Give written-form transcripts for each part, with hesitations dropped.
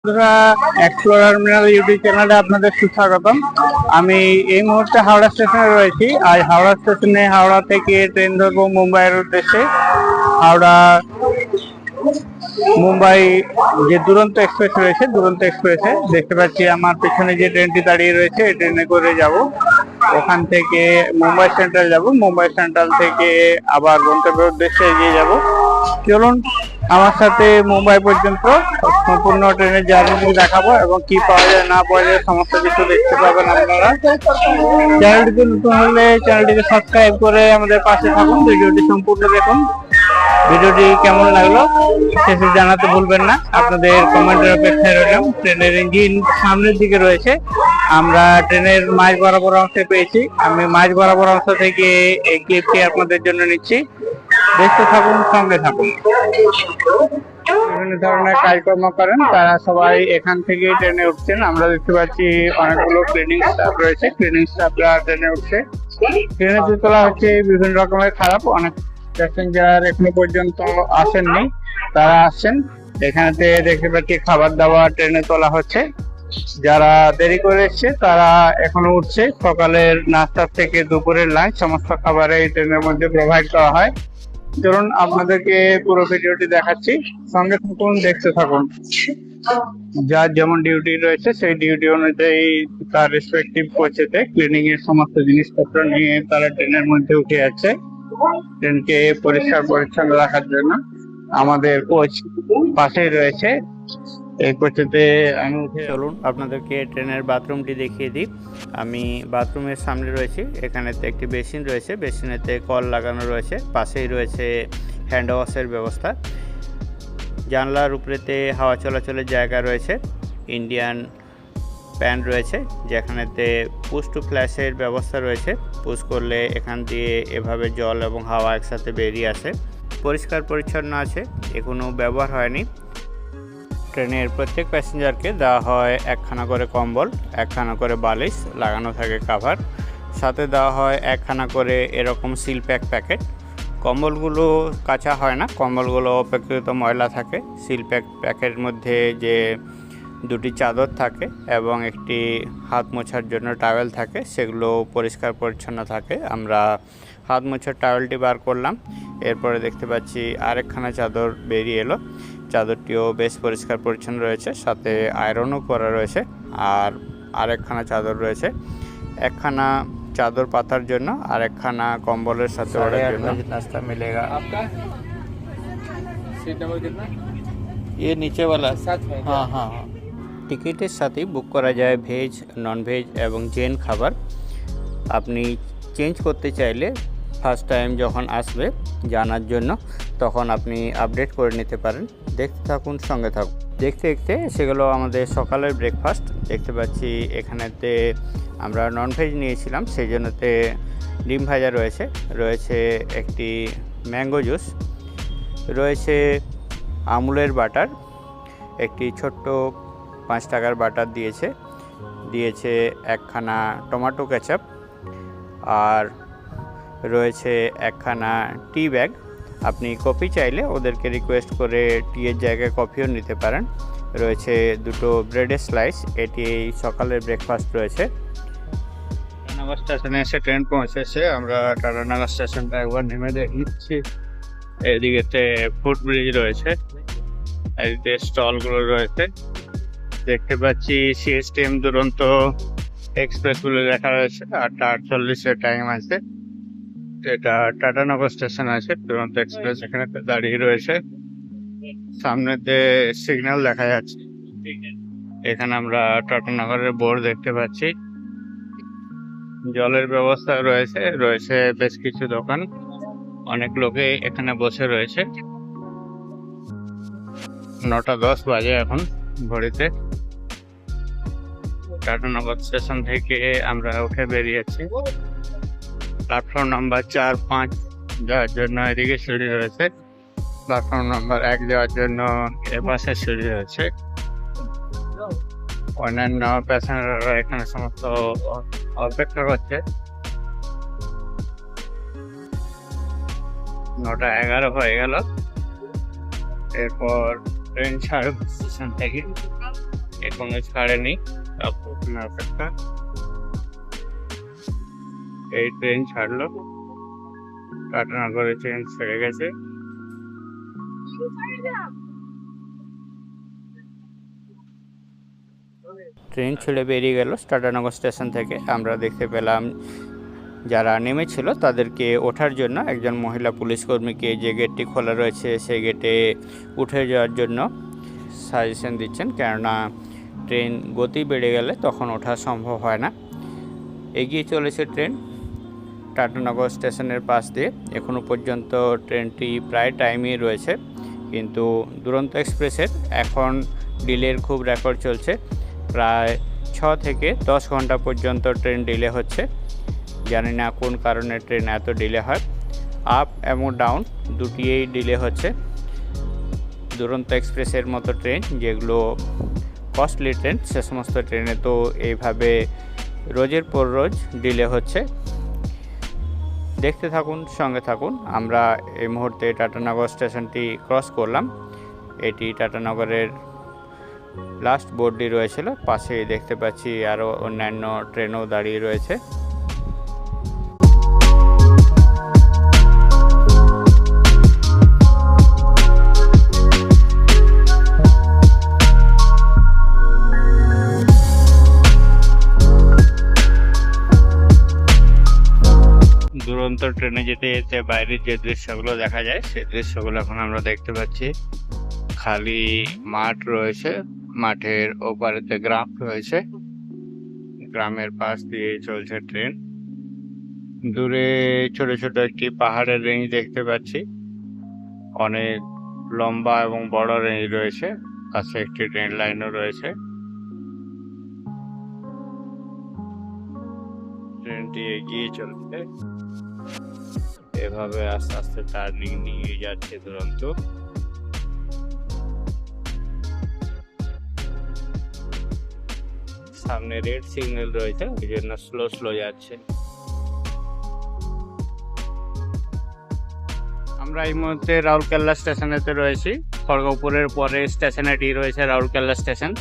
বন্ধুরা, এক্সপ্লোরার মিনাল ইউটিউব চ্যানেলে আপনাদের সুস্বাগতম। আমি এই মুহূর্তে হাওড়া স্টেশনে রয়েছি। আজ হাওড়া স্টেশনে হাওড়া থেকে ট্রেন ধরবো মুম্বাইয়ের উদ্দেশ্যে। হাওড়া মুম্বাই যে দুরন্ত এক্সপ্রেস রয়েছে, দুরন্ত এক্সপ্রেসে দেখতে পাচ্ছি আমার পেছনে যে ট্রেনটি দাঁড়িয়ে রয়েছে, এই ট্রেনে করে যাব। ওখান থেকে মুম্বাই সেন্ট্রাল যাব, মুম্বাই সেন্ট্রাল থেকে আবার গন্তব্যের উদ্দেশ্যে এগিয়ে যাব। চলুন আমার সাথে মুম্বাই পর্যন্ত সম্পূর্ণ ট্রেনের জার্নি দেখাবো এবং কি পাওয়া যায় না পাওয়া যায় সমস্ত কিছু দেখতে পাবেন আপনারা। চ্যানেলটিতে নতুন হলে চ্যানেলটিকে সাবস্ক্রাইব করে আমাদের পাশে থাকুন। ভিডিওটি সম্পূর্ণ দেখুন। ভিডিওটি কেমন লাগলো শেষে জানাতে ভুলবেন না। আপনাদের কমেন্টের অপেক্ষায় রইলাম। ট্রেনের ইঞ্জিন সামনের দিকে রয়েছে। আমরা ট্রেনের মাঝ বরাবর অংশে পেয়েছি। আমি মাঝ বরাবর অংশ থেকে এই ক্লিপটি আপনাদের জন্য নিচ্ছি। দেখতে থাকুন, সঙ্গে থাকুন। বিভিন্ন ধরনের কাজকর্ম করেন তারা সবাই এখান থেকে ট্রেনে উঠছেন। আমরা দেখতে পাচ্ছি অনেকগুলো ক্লিনিং স্টাফ রয়েছে, ক্লিনিং স্টাফরা ট্রেনে উঠছে। ট্রেনে যে তোলা হচ্ছে বিভিন্ন রকমের খারাপ, অনেক প্যাসেঞ্জার এখনো পর্যন্ত আসেননি, তারা আসছেন। এখানেতে দেখতে পাচ্ছি খাবার দাবার ট্রেনে তোলা হচ্ছে। যারা দেরি করে এসছে তারা এখনো উঠছে। সকালের নাস্তা থেকে দুপুরের লাঞ্চ সমস্ত খাবার এই ট্রেনের মধ্যে প্রোভাইড করা হয়। চলুন আপনাদেরকে পুরো ভিডিওটি দেখাচ্ছি, সঙ্গে থাকুন, দেখতে থাকুন। যার যেমন ডিউটি রয়েছে সেই ডিউটি অনুযায়ী তার রেসপেক্টিভ কোচেতে ক্লিনিং এর সমস্ত জিনিসপত্র নিয়ে তারা ট্রেনের মধ্যে উঠে যাচ্ছে। ট্রেনকে পরিষ্কার পরিচ্ছন্ন রাখার জন্য আমাদের কোচ পাশেই রয়েছে। এই কোচেতে আমি উঠে, চলুন আপনাদেরকে ট্রেনের বাথরুমটি দেখিয়ে দিই। আমি বাথরুমের সামনে রয়েছি। এখানেতে একটি বেসিন রয়েছে, বেসিনেতে কল লাগানো রয়েছে। পাশেই রয়েছে হ্যান্ড ওয়াশের ব্যবস্থা। জানলার উপরেতে হাওয়া চলাচলের জায়গা রয়েছে। ইন্ডিয়ান প্যান রয়েছে যেখানেতে পুশ টু ফ্ল্যাশের ব্যবস্থা রয়েছে। পুশ করলে এখান দিয়ে এভাবে জল এবং হাওয়া একসাথে বেরিয়ে আসে। পরিষ্কার পরিচ্ছন্ন আছে, এখনো ব্যবহার হয়নি। ট্রেনের প্রত্যেক প্যাসেঞ্জারকে দেওয়া হয় একখানা করে কম্বল, একখানা করে বালিশ, লাগানো থাকে কাভার। সাথে দেওয়া হয় একখানা করে এরকম সিল প্যাক প্যাকেট। কম্বলগুলো কাঁচা হয় না, কম্বলগুলো অপেক্ষাকৃত ময়লা থাকে। সিল প্যাক প্যাকেটের মধ্যে যে দুটি চাদর থাকে এবং একটি হাত মোছার জন্য টাওয়েল থাকে, সেগুলো পরিষ্কার পরিচ্ছন্ন থাকে। আমরা হাত মোছার টাওয়েলটি বার করলাম। এরপরে দেখতে পাচ্ছি আরেকখানা চাদর বেরিয়ে এলো। চাদরটিও বেশ পরিষ্কার পরিচ্ছন্ন রয়েছে, সাথে আয়রনও করা রয়েছে। আর আরেকখানা চাদর রয়েছে, একখানা চাদর পাতার জন্য আর একখানা কম্বলের সাথে ওড়ার জন্য। नाश्ता मिलेगा आपका सीट नंबर कितना? ये नीचे वाला साथ में। हाँ हाँ हाँ। টিকিটের সাথেই বুক করা যায় ভেজ, নন ভেজ এবং জেন খাবার। আপনি চেঞ্জ করতে চাইলে ফার্স্ট টাইম যখন আসবে জানার জন্য তখন আপনি আপডেট করে নিতে পারেন। দেখতে থাকুন, সঙ্গে থাকুন। দেখতে দেখতে সেগুলো আমাদের সকালের ব্রেকফাস্ট। দেখতে পাচ্ছি এখানেতে আমরা নন ভেজ নিয়েছিলাম, সেই জন্যতে ডিম ভাজা রয়েছে, রয়েছে একটি ম্যাঙ্গো জুস, রয়েছে আমুলের বাটার, একটি ছোট্ট 5 টাকার বাটার দিয়েছে একখানা টমেটো কেচাপ, আর রয়েছে একখানা টি ব্যাগ। আপনি কফি চাইলে ওদেরকে রিকোয়েস্ট করে টিয়ের জায়গায় কফিও নিতে পারেন। রয়েছে দুটো ব্রেডের স্লাইস। এটি সকালের ব্রেকফাস্ট রয়েছে। টাটানগর স্টেশনে এসে ট্রেন পৌঁছেছে। আমরা টাটানগর স্টেশনটা একবার নেমে দেখছি। এদিকেতে ফুট ব্রিজ রয়েছে, এদিকে স্টলগুলো রয়েছে। দেখতে পাচ্ছি সিএসটিএম দুরন্ত এক্সপ্রেস বলে লেখা রয়েছে। 8:48 টাইম আছে। এটা টাটানগর স্টেশন আছে, দুরন্ত এক্সপ্রেস এখানে দাঁড়িয়ে রয়েছে। সামনেতে সিগন্যাল দেখা যাচ্ছে। এখানে আমরা টাটানগরের বোর্ড দেখতে পাচ্ছি। জলের ব্যবস্থা রয়েছে, রয়েছে বেশ কিছু দোকান। অনেক লোকে এখানে বসে রয়েছে। 9:10 বাজে এখন ঘড়িতে। টাটানগর স্টেশন থেকে আমরা উঠে বেরিয়েছি। প্ল্যাটফর্ম নাম্বার 4, 5 যাওয়ার জন্য এদিকে সিঁড়ি রয়েছে। প্ল্যাটফর্ম নাম্বার 1 যাওয়ার জন্য এপাশে সিঁড়ি রয়েছে। অন্যান্য প্যাসেঞ্জাররা এখানে সমস্ত অপেক্ষা করছে। 9:11 হয়ে গেল। এরপর ট্রেন ছাড়বে স্টেশন থেকে। এখনো ছাড়েনি, অপেক্ষা। এই ট্রেন ছাড়লো, টাটানগরে ট্রেন ছেড়ে গেছে। ট্রেন ছেড়ে বেরিয়ে গেল টাটানগর স্টেশন থেকে। আমরা দেখতে পেলাম যারা নেমেছিল তাদেরকে ওঠার জন্য একজন মহিলা পুলিশ কর্মীকে যে গেটটি খোলা রয়েছে সেই গেটে উঠে যাওয়ার জন্য সাজেশন দিচ্ছেন, কেননা ট্রেন গতি বেড়ে গেলে তখন ওঠা সম্ভব হয় না। এগিয়ে চলেছে ট্রেন টাটানগর স্টেশনের পাশ দিয়ে। এখনও পর্যন্ত ট্রেনটি প্রায় টাইমই রয়েছে, কিন্তু দুরন্ত এক্সপ্রেসের এখন ডিলের খুব রেকর্ড চলছে। প্রায় 6 থেকে 10 ঘন্টা পর্যন্ত ট্রেন ডিলে হচ্ছে। জানি না কোন কারণে ট্রেন এত ডিলে হয়। আপ এবং ডাউন দুটিই ডিলে হচ্ছে। দুরন্ত এক্সপ্রেসের মতো ট্রেন যেগুলো কস্টলি ট্রেন, সে সমস্ত ট্রেনে তো এইভাবে রোজের পর রোজ ডিলে হচ্ছে। দেখতে থাকুন, সঙ্গে থাকুন। আমরা এই মুহূর্তে টাটানগর স্টেশনটি ক্রস করলাম। এটি টাটানগরের লাস্ট বোর্ডটি রয়েছিল। পাশেই দেখতে পাচ্ছি আরও অন্যান্য ট্রেনও দাঁড়িয়ে রয়েছে। দুরন্ত ট্রেনে যেতে যেতে বাইরের যে দৃশ্যগুলো দেখা যায় সেই দৃশ্যগুলো এখন আমরা দেখতে পাচ্ছি। খালি মাঠ রয়েছে, মাঠের ওপারেতে গ্রাম রয়েছে, গ্রামের পাশ দিয়ে চলছে ট্রেন। দূরে ছোট ছোট একটি পাহাড়ের রেঞ্জ দেখতে পাচ্ছি, অনেক লম্বা এবং বড় রেঞ্জ রয়েছে। কাছে একটি ট্রেন লাইনও রয়েছে। ট্রেনটি এগিয়ে চলছে, এভাবে আস্তে আস্তে টার্নিং নিয়ে যাচ্ছে দুরন্ত। সামনে রেড সিগন্যাল রয়েছে, ওই জন্য স্লো স্লো যাচ্ছে। আমরা এই মুহূর্তে রাউরকেল্লা স্টেশনেতে রয়েছি। খড়গপুরের পরে স্টেশন এটি রয়েছে রাউরকেল্লা স্টেশন।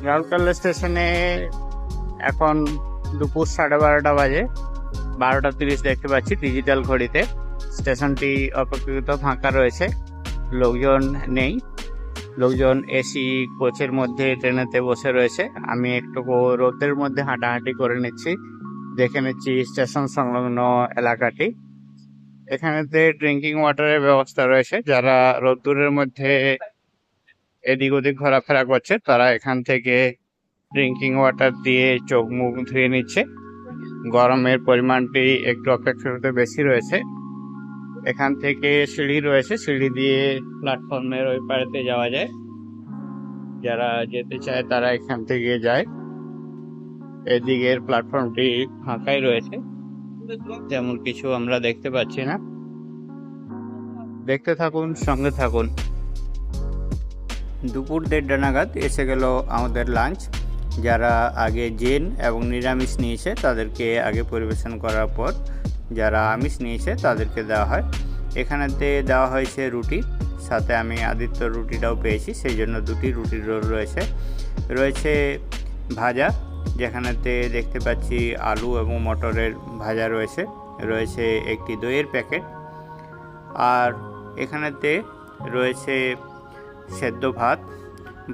রাউরকেল্লা স্টেশনে এখন দুপুর 12:30 বাজে, 12:30 দেখতে পাচ্ছি ডিজিটাল ঘড়িতে। স্টেশনটি অপেক্ষাকৃত ফাঁকা রয়েছে, লোকজন নেই। লোকজন এসি কোচের মধ্যে ট্রেনেতে বসে রয়েছে। আমি একটু রোদের মধ্যে হাঁটাহাঁটি করে নিচ্ছি, দেখে নিচ্ছি স্টেশন সংলগ্ন এলাকাটি। এখানেতে ড্রিঙ্কিং ওয়াটারের ব্যবস্থা রয়েছে। যারা রোদ্দুরের মধ্যে এদিক ওদিক ঘোরাফেরা করছে তারা এখান থেকে ড্রিঙ্কিং ওয়াটার দিয়ে চোখ মুখ ধুয়ে নিচ্ছে। গরমের পরিমাণটি একটু অপেক্ষাকৃত বেশি রয়েছে। এখান থেকে সিঁড়ি রয়েছে, সিঁড়ি দিয়ে প্ল্যাটফর্মের ওই পাড়েতে যাওয়া যায়। যারা যেতে চায় তারা এখান থেকে যায়। এদিকের প্ল্যাটফর্মটি ফাঁকাই রয়েছে, তেমন কিছু আমরা দেখতে পাচ্ছি না। দেখতে থাকুন, সঙ্গে থাকুন। দুপুর 1:30 নাগাদ এসে গেল আমাদের লাঞ্চ। যারা আগে জেন এবং নিরামিষ নিয়েছে তাদেরকে আগে পরিবেশন করার পর যারা আমিষ নিয়েছে তাদেরকে দেওয়া হয়। এখানেতে দেওয়া হয়েছে রুটি, সাথে আমি আদিত্য রুটিটাও পেয়েছি, সেই জন্য 2টি রুটির রোল রয়েছে। রয়েছে ভাজা, যেখানেতে দেখতে পাচ্ছি আলু এবং মটরের ভাজা রয়েছে। রয়েছে একটি দইয়ের প্যাকেট, আর এখানেতে রয়েছে সেদ্ধ ভাত।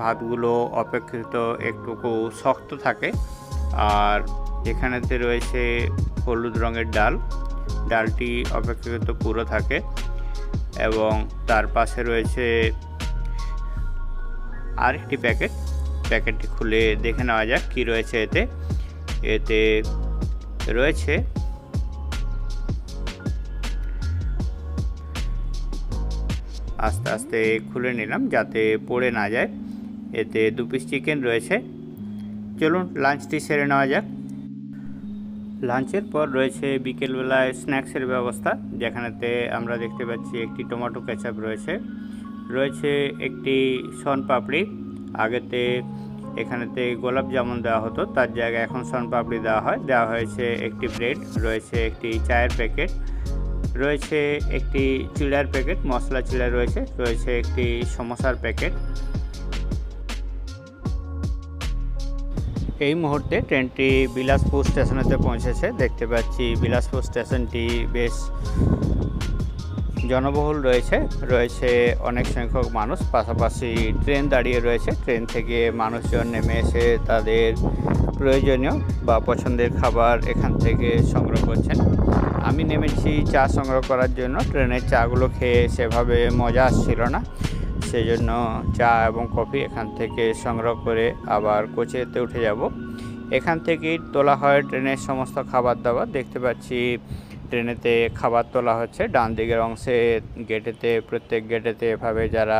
ভাতগুলো অপেক্ষাকৃত একটু শক্ত থাকে। আর এখানেতে রয়েছে হলুদ রঙের ডাল, ডালটি অপেক্ষাকৃত পুরো থাকে। এবং তার পাশে রয়েছে আরেকটি প্যাকেট, প্যাকেটটি খুলে দেখে নেওয়া যাক কি রয়েছে এতে। এতে রয়েছে আস্তে আস্তে খুলে নিলাম যাতে পড়ে না যায়। এতে 2 পিস চিকেন রয়েছে। চলুন লাঞ্চটি সেরে নেওয়া যাক। লাঞ্চের পর রয়েছে বিকেলবেলায় স্ন্যাক্সের ব্যবস্থা, যেখানেতে আমরা দেখতে পাচ্ছি একটি টমেটো কেচাপ রয়েছে। রয়েছে একটি শনপাপড়ি। আগেতে এখানেতে গোলাপ জামুন দেওয়া হতো, তার জায়গায় এখন শনপাপড়ি দেওয়া হয়। দেওয়া হয়েছে একটি ব্রেড, রয়েছে একটি চায়ের প্যাকেট, রয়েছে একটি চিড়ার প্যাকেট, মশলা চিড়া রয়েছে। রয়েছে একটি সমোসার প্যাকেট। এই মুহূর্তে ট্রেনটি বিলাসপুর স্টেশনেতে পৌঁছেছে। দেখতে পাচ্ছি বিলাসপুর স্টেশনটি বেশ জনবহুল রয়েছে অনেক সংখ্যক মানুষ, পাশাপাশি ট্রেন দাঁড়িয়ে রয়েছে। ট্রেন থেকে মানুষজন নেমে এসে তাদের প্রয়োজনীয় বা পছন্দের খাবার এখান থেকে সংগ্রহ করছেন। আমি নেমেছি চা সংগ্রহ করার জন্য। ট্রেনের চাগুলো খেয়ে সেভাবে মজা আসছিল না, সেজন্য চা এবং কফি এখান থেকে সংগ্রহ করে আবার কোচেতে উঠে যাব। এখান থেকেই তোলা হয় ট্রেনের সমস্ত খাবার দাবার। দেখতে পাচ্ছি ট্রেনেতে খাবার তোলা হচ্ছে। ডান দিকের অংশে প্রত্যেক গেটেতে এভাবে যারা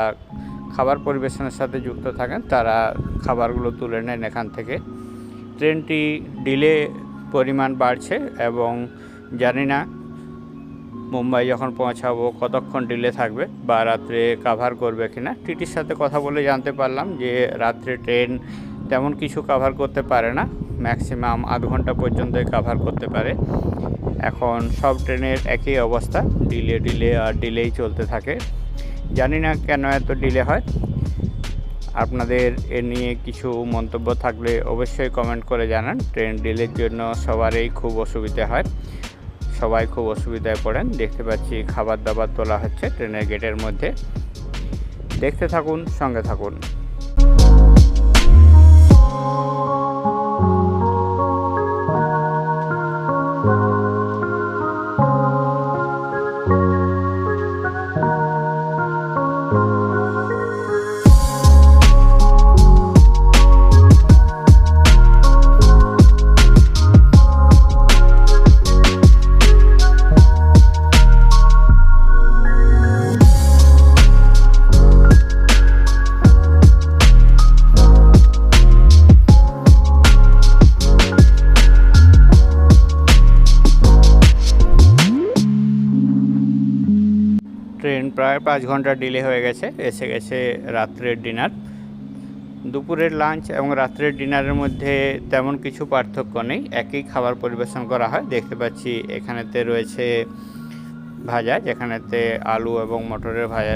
খাবার পরিবেশনের সাথে যুক্ত থাকেন তারা খাবারগুলো তুলে নেন এখান থেকে। ট্রেনটি ডিলে পরিমাণ বাড়ছে এবং জানি না মুম্বাই যখন পৌঁছাবো কতক্ষণ ডিলে থাকবে বা রাত্রে কাভার করবে কিনা। টিটির সাথে কথা বলে জানতে পারলাম যে রাত্রে ট্রেন তেমন কিছু কাভার করতে পারে না, ম্যাক্সিমাম আধ ঘন্টা পর্যন্তই কাভার করতে পারে। এখন সব ট্রেনের একই অবস্থা, ডিলেই চলতে থাকে। জানি না কেন এত ডিলে হয়। আপনাদের এ নিয়ে কিছু মন্তব্য থাকলে অবশ্যই কমেন্ট করে জানান। ট্রেন ডিলের জন্য সবারই খুব অসুবিধা হয়, সবাই খুব অসুবিধায় পড়েন। দেখতে পাচ্ছি খাবার দাবার তোলা হচ্ছে ট্রেনের গেটের মধ্যে। দেখতে থাকুন, সঙ্গে থাকুন। ট্রেন প্রায় 5 ঘন্টা ডিলে হয়ে গেছে। এসে গেছে রাত্রের ডিনার। দুপুরের লাঞ্চ এবং রাত্রের ডিনারের মধ্যে তেমন কিছু পার্থক্য নেই, একই খাবার পরিবেশন করা হয়। দেখতে পাচ্ছি এখানেতে রয়েছে ভাজা, যেখানেতে আলু এবং মটরের ভাজা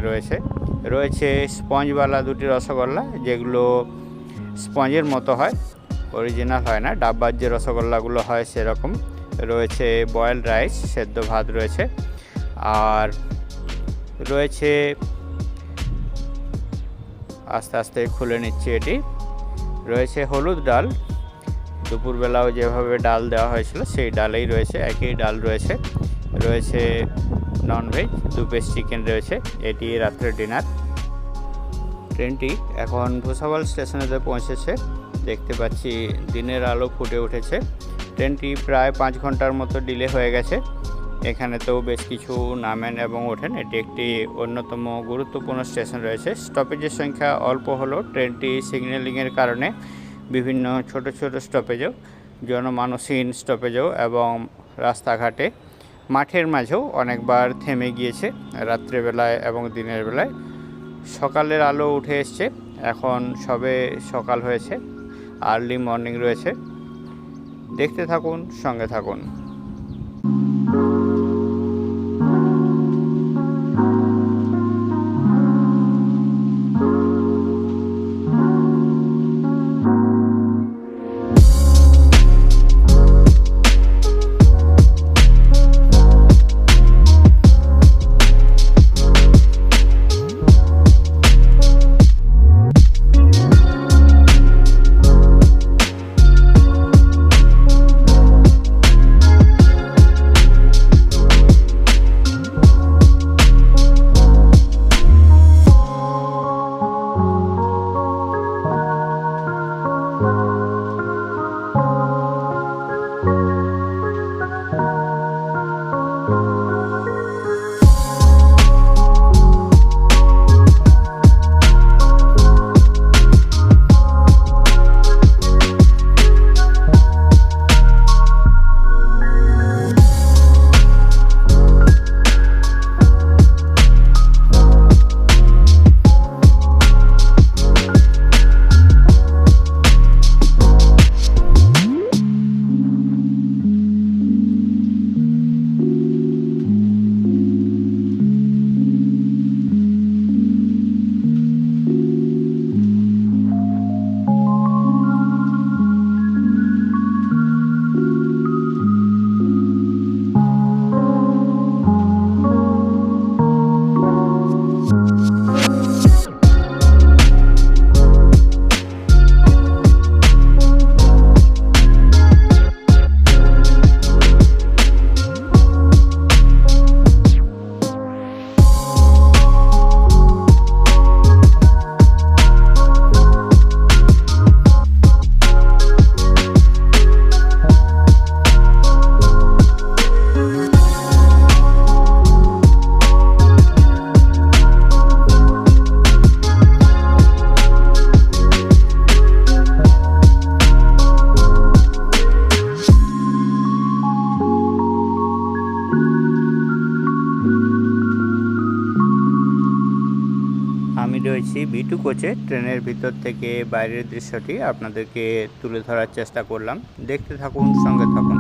রয়েছে স্পঞ্জওয়ালা দুটি রসগোল্লা, যেগুলো স্পঞ্জের মতো হয়, অরিজিনাল হয় না, ডাব্বার যে রসগোল্লাগুলো হয় সেরকম। রয়েছে বয়েলড রাইস, সেদ্ধ ভাত রয়েছে, আর রয়েছে, আস্তে আস্তে খুলে নিচ্ছি এটি, রয়েছে হলুদ ডাল। দুপুরবেলাও যেভাবে ডাল দেওয়া হয়েছিল সেই ডালেই রয়েছে, একই ডাল রয়েছে ননভেজ, 2 পিস চিকেন রয়েছে। এটি রাত্রের ডিনার। ট্রেনটি এখন ভুসাওয়াল স্টেশনেতে পৌঁছেছে। দেখতে পাচ্ছি দিনের আলো ফুটে উঠেছে। ট্রেনটি প্রায় 5 ঘন্টার মতো ডিলে হয়ে গেছে। এখানেতেও বেশ কিছু নামেন এবং ওঠেন। এটি একটি অন্যতম গুরুত্বপূর্ণ স্টেশন রয়েছে। স্টপেজের সংখ্যা অল্প হলেও ট্রেনটি সিগন্যালিংয়ের কারণে বিভিন্ন ছোট ছোট স্টপেজও, জনমানবহীন স্টপেজও এবং রাস্তাঘাটে মাঠের মাঝেও অনেকবার থেমে গিয়েছে রাত্রেবেলায় এবং দিনের বেলায়। সকালের আলো উঠে এসছে, এখন সবে সকাল হয়েছে, আর্লি মর্নিং রয়েছে। দেখতে থাকুন, সঙ্গে থাকুন। এইটু কোচে ট্রেনের ভিতর থেকে বাইরের দৃশ্যটি আপনাদেরকে তুলে ধরার চেষ্টা করলাম। দেখতে থাকুন, সঙ্গে থাকুন।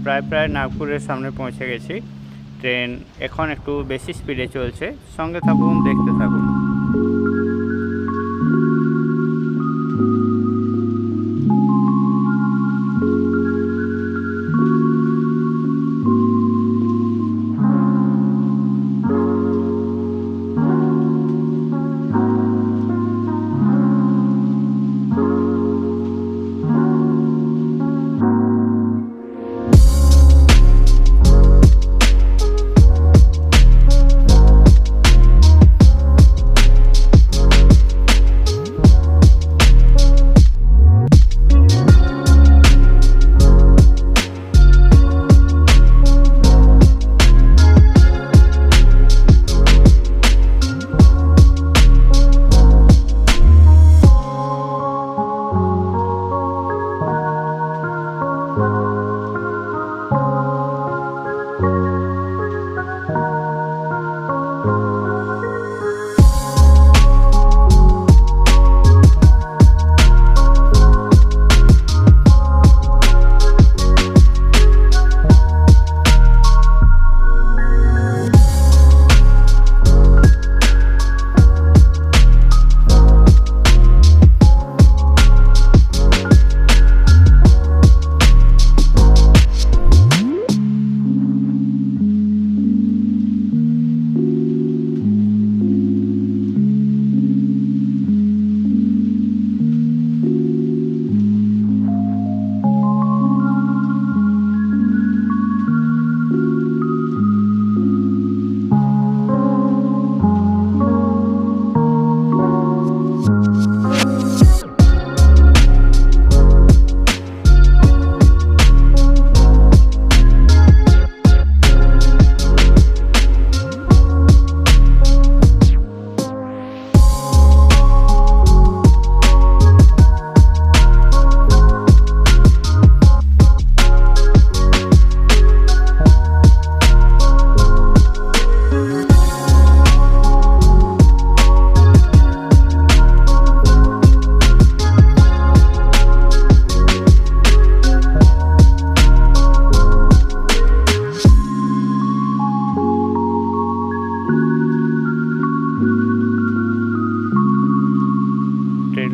প্রায় নাগপুরের সামনে পৌঁছে গেছি। ট্রেন এখন একটু বেশি স্পিডে চলছে, সঙ্গে থাকুন, দেখতে থাকুন।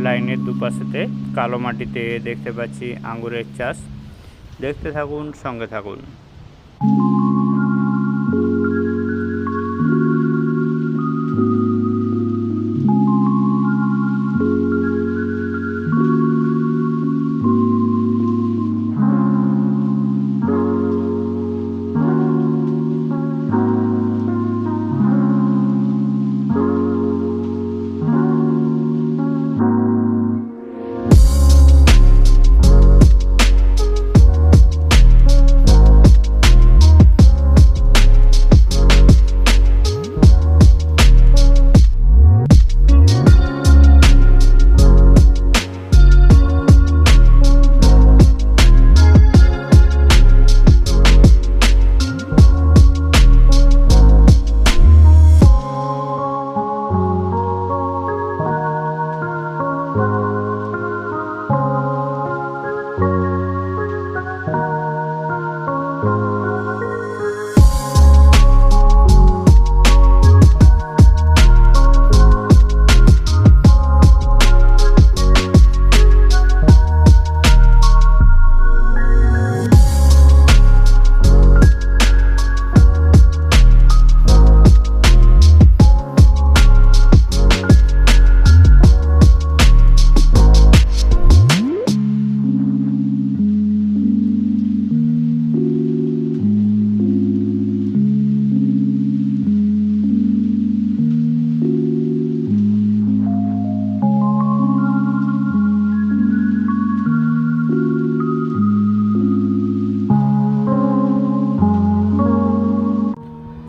লাইনের দুপাশেতে কালো মাটিতে দেখতে পাচ্ছি আঙ্গুরের চাষ। দেখতে থাকুন, সঙ্গে থাকুন।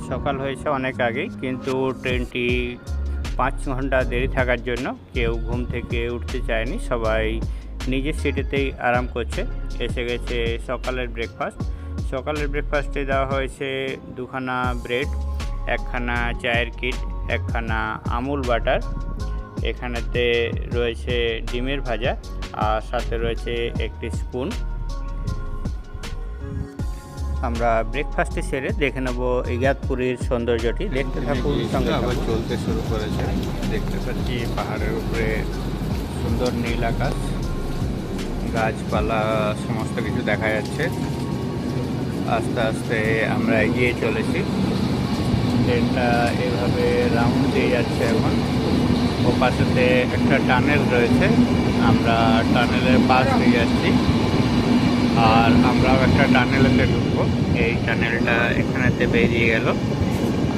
সকাল হয়েছে অনেক আগে, কিন্তু ট্রেনটি 5 ঘন্টা দেরি থাকার জন্য কেউ ঘুম থেকে উঠতে চায়নি। সবাই নিজের সিটেতেই আরাম করছে। এসে গেছে সকালের ব্রেকফাস্ট। সকালের ব্রেকফাস্টে দেওয়া হয়েছে 2খানা ব্রেড, 1খানা চায়ের কিট, 1খানা আমুল বাটার, এখানেতে রয়েছে ডিমের ভাজা, আর সাথে রয়েছে একটি স্পুন। আমরা ব্রেকফাস্টে সেরে দেখে নেব ইগাতপুরীর সৌন্দর্যটি। দেখতে থাকুন, সঙ্গে আবার চলতে শুরু করেছে। দেখতে পাচ্ছি পাহাড়ের উপরে সুন্দর নীল আকাশ, গাছপালা সমস্ত কিছু দেখা যাচ্ছে। আস্তে আস্তে আমরা এগিয়ে চলেছি। ট্রেনটা এভাবে রাউন্ড দিয়ে যাচ্ছে এখন। ও পাশেতে একটা টানেল রয়েছে, আমরা টানেলের পাশ দিয়ে যাচ্ছি। আর আমরাও একটা টানেলেতে ঢুকবো। এই টানেলটা এখানেতে বেরিয়ে গেল,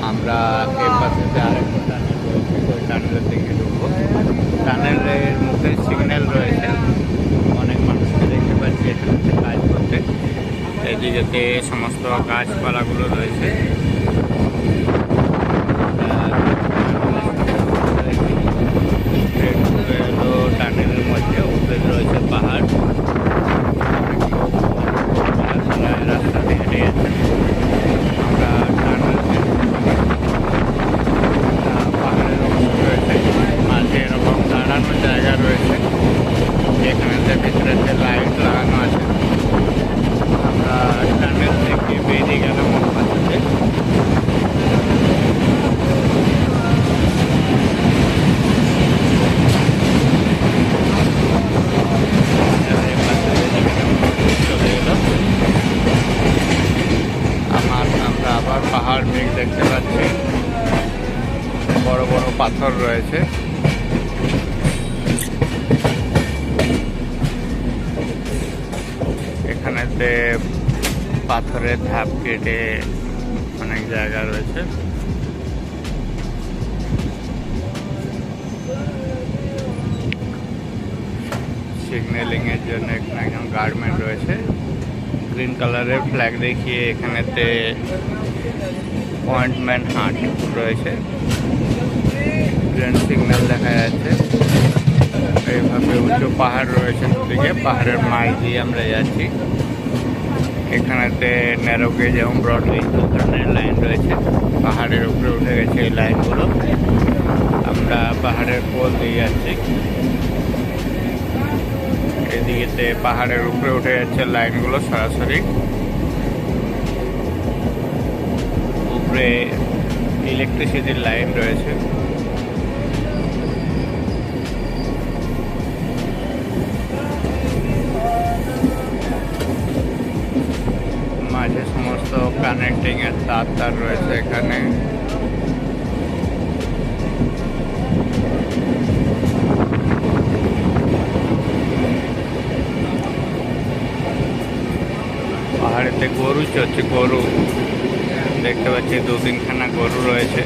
আমরা এই পাশেতে আরেকটা টানেল রয়েছে, ওই টানেলের দিকে ঢুকবো। টানেলের মুখে সিগন্যাল রয়েছে, অনেক মানুষকে দেখতে পাচ্ছি এখানে কাজ করতে। এদিকে সমস্ত গাছপালাগুলো রয়েছে। টানেলের মধ্যে উপরে রয়েছে পাহাড়, রাস্তা দিয়ে হেঁটে যাচ্ছেন। আমরা টানেল পাহাড়ের অবস্থা রয়েছে, মাঝে এরকম দাঁড়ানোর জায়গা রয়েছে, যেখানে ভিতরে লাইট লাগানো আছে। আমরা টানেল থেকে বেরিয়ে গেলাম পাশে। আমরা আবার পাহাড় মেঘ দেখতে পাচ্ছি, বড় বড় পাথর রয়েছে। এখানেতে পাথরের ধাপ কেটে অনেক জায়গা রয়েছে। সিগন্যালিং এর জন্য এখানে একজন গার্ডম্যান রয়েছে, গ্রিন কালারের ফ্ল্যাগ দেখিয়ে এখানেতে পয়েন্টমেন্ট হাট রয়েছে, গ্রিন সিগন্যাল দেখা যাচ্ছে। এইভাবে উঁচু পাহাড় রয়েছে দুদিকে, পাহাড়ের মাঝ দিয়ে আমরা যাচ্ছি। এখানেতে ন্যারো গেজ এবং ব্রড গেজ দু ধরনের লাইন রয়েছে, পাহাড়ের উপরে উঠে গেছে এই লাইনগুলো। আমরা পাহাড়ের কোল দিয়ে যাচ্ছি, এদিকেতে পাহাড়ের উপরে উঠে যাচ্ছে লাইনগুলো সরাসরি। উপরে ইলেকট্রিসিটির লাইন রয়েছে। মাঝে সমস্ত কানেক্টিং এর তার রয়েছে এখানে। পাহাড়েতে গরু চড়ছে, গরু দেখতে পাচ্ছি, দু তিনখানা গরু রয়েছে।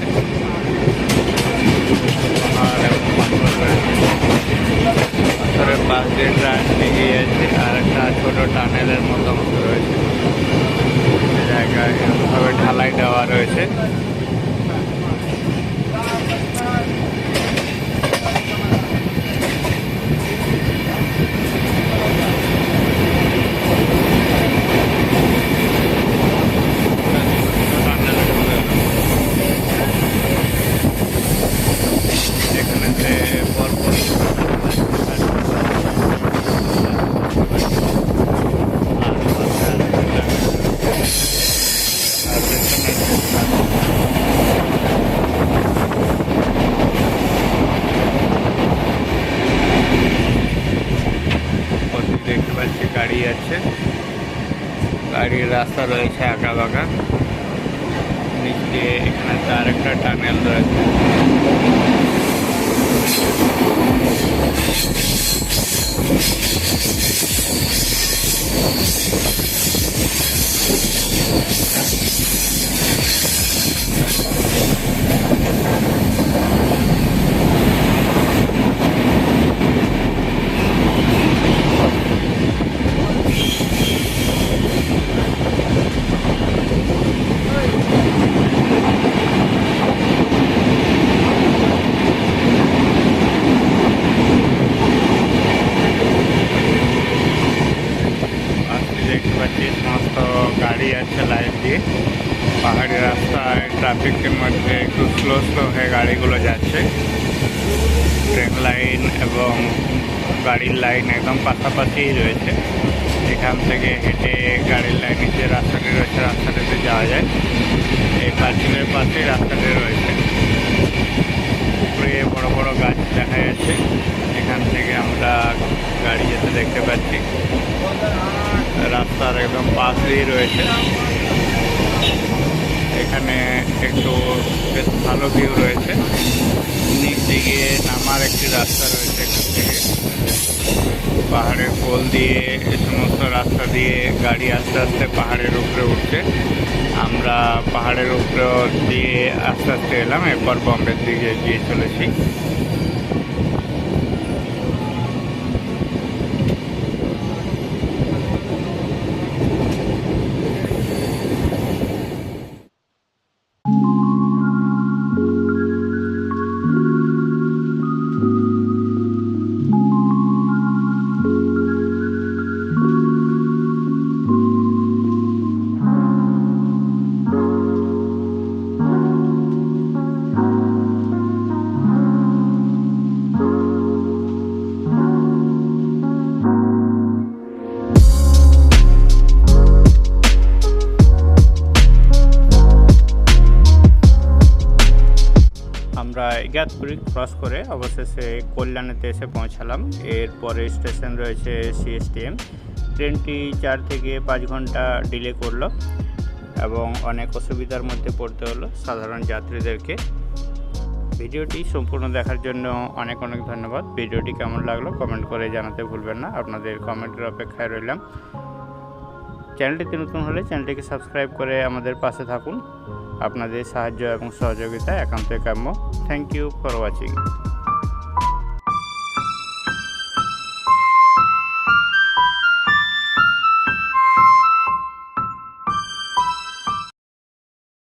পাহাড় এবং পাথর রয়েছে, পাথরের পাশ দিয়ে ট্রাক এগিয়ে যাচ্ছে। আর একটা ছোট টানেলের মতো রয়েছে, জায়গায় এরকমভাবে ঢালাই দেওয়া রয়েছে। এখানে পরপর দেখতে পাচ্ছি গাড়ি আছে, গাড়ির রাস্তা রয়েছে আঁকা বাঁকা। নিচে এখানে তার একটা টানেল রয়েছে। गाड़ी আছে লাইন দিয়ে পাহাড়ি রাস্তায় ট্রাফিকের মধ্যে একটু স্লো হয়ে গাড়িগুলো যাচ্ছে। ট্রেন লাইন এবং গাড়ির লাইন একদম পাশাপাশিই রয়েছে। এখান থেকে হেঁটে গাড়ির লাইনের যে রাস্তাটি রয়েছে রাস্তাটিতে যাওয়া যায়। এই পাঁচিলের পাশে রাস্তাটি রয়েছে, উপরে বড় বড় গাছ দেখা যাচ্ছে। এখান থেকে আমরা গাড়ি যেতে দেখতে পাচ্ছি, রাস্তার একদম পাশ দিয়ে রয়েছে। এখানে একটু বেশ ভালো ভিউ রয়েছে। নিচ দিকে নামার একটি রাস্তা রয়েছে, এখান থেকে পাহাড়ের কোল দিয়ে এই সমস্ত রাস্তা দিয়ে গাড়ি আস্তে আস্তে পাহাড়ের উপরে উঠছে। আমরা পাহাড়ের উপরে দিয়ে আস্তে আস্তে এলাম, এরপর বম্বের দিকে এগিয়ে চলেছি। আমরা ইগাতপুরি ক্রস করে অবশেষে কল্যাণীতে এসে পৌঁছালাম। এরপরে স্টেশন রয়েছে সিএসটিএম। ট্রেনটি 4 থেকে 5 ঘন্টা ডিলে করলো এবং অনেক অসুবিধার মধ্যে পড়তে হলো সাধারণ যাত্রীদেরকে। ভিডিওটি সম্পূর্ণ দেখার জন্য অনেক অনেক ধন্যবাদ। ভিডিওটি কেমন লাগলো কমেন্ট করে জানাতে ভুলবেন না। আপনাদের কমেন্টের অপেক্ষায় রইলাম। চ্যানেলটিতে নতুন হলে চ্যানেলটিকে সাবস্ক্রাইব করে আমাদের পাশে থাকুন। আপনাদের সাহায্য এবং সহযোগিতা একান্তই কাম্য। Thank you for watching.